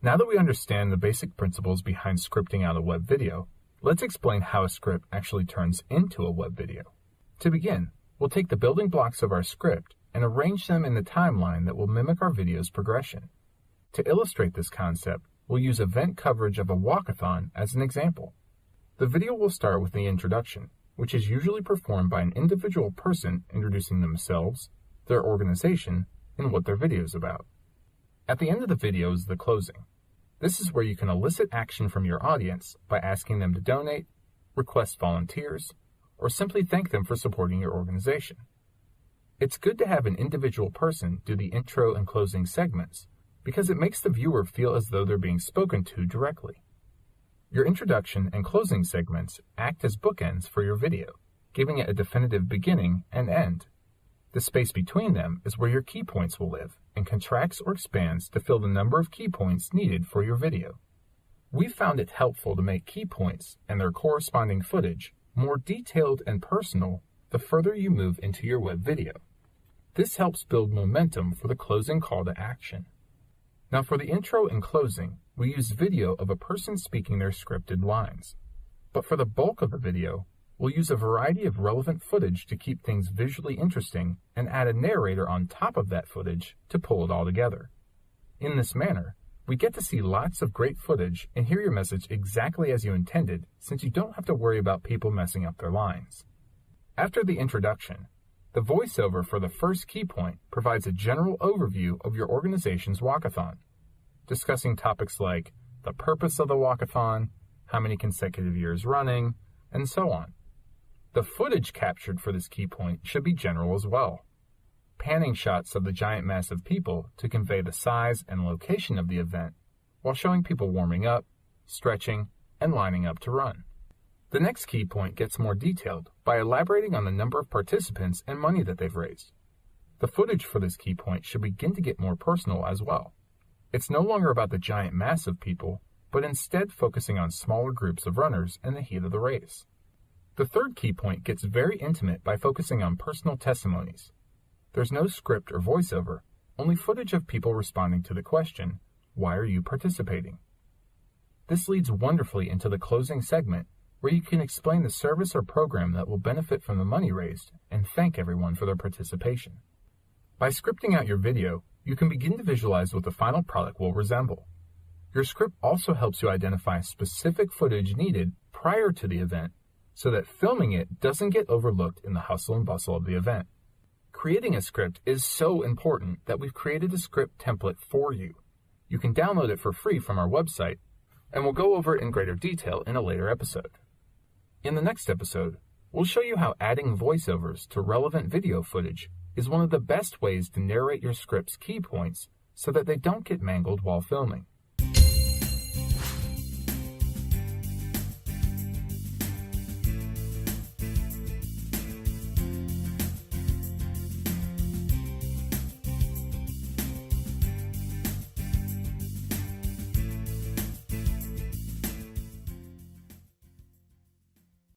Now that we understand the basic principles behind scripting out a web video, let's explain how a script actually turns into a web video. To begin, we'll take the building blocks of our script and arrange them in the timeline that will mimic our video's progression. To illustrate this concept, we'll use event coverage of a walk-a-thon as an example. The video will start with the introduction, which is usually performed by an individual person introducing themselves, their organization, and what their video is about. At the end of the video is the closing. This is where you can elicit action from your audience by asking them to donate, request volunteers, or simply thank them for supporting your organization. It's good to have an individual person do the intro and closing segments because it makes the viewer feel as though they're being spoken to directly. Your introduction and closing segments act as bookends for your video, giving it a definitive beginning and end. The space between them is where your key points will live and contracts or expands to fill the number of key points needed for your video. We found it helpful to make key points and their corresponding footage more detailed and personal the further you move into your web video. This helps build momentum for the closing call to action. Now for the intro and closing, we use video of a person speaking their scripted lines. But for the bulk of the video, we'll use a variety of relevant footage to keep things visually interesting and add a narrator on top of that footage to pull it all together. In this manner, we get to see lots of great footage and hear your message exactly as you intended, since you don't have to worry about people messing up their lines. After the introduction, the voiceover for the first key point provides a general overview of your organization's walk-a-thon, discussing topics like the purpose of the walk-a-thon, how many consecutive years running, and so on. The footage captured for this key point should be general as well, panning shots of the giant mass of people to convey the size and location of the event, while showing people warming up, stretching, and lining up to run. The next key point gets more detailed by elaborating on the number of participants and money that they've raised. The footage for this key point should begin to get more personal as well. It's no longer about the giant mass of people, but instead focusing on smaller groups of runners in the heat of the race. The third key point gets very intimate by focusing on personal testimonies. There's no script or voiceover, only footage of people responding to the question, "Why are you participating?" This leads wonderfully into the closing segment, where you can explain the service or program that will benefit from the money raised and thank everyone for their participation. By scripting out your video, you can begin to visualize what the final product will resemble. Your script also helps you identify specific footage needed prior to the event so that filming it doesn't get overlooked in the hustle and bustle of the event. Creating a script is so important that we've created a script template for you. You can download it for free from our website, and we'll go over it in greater detail in a later episode. In the next episode, we'll show you how adding voiceovers to relevant video footage is one of the best ways to narrate your script's key points so that they don't get mangled while filming.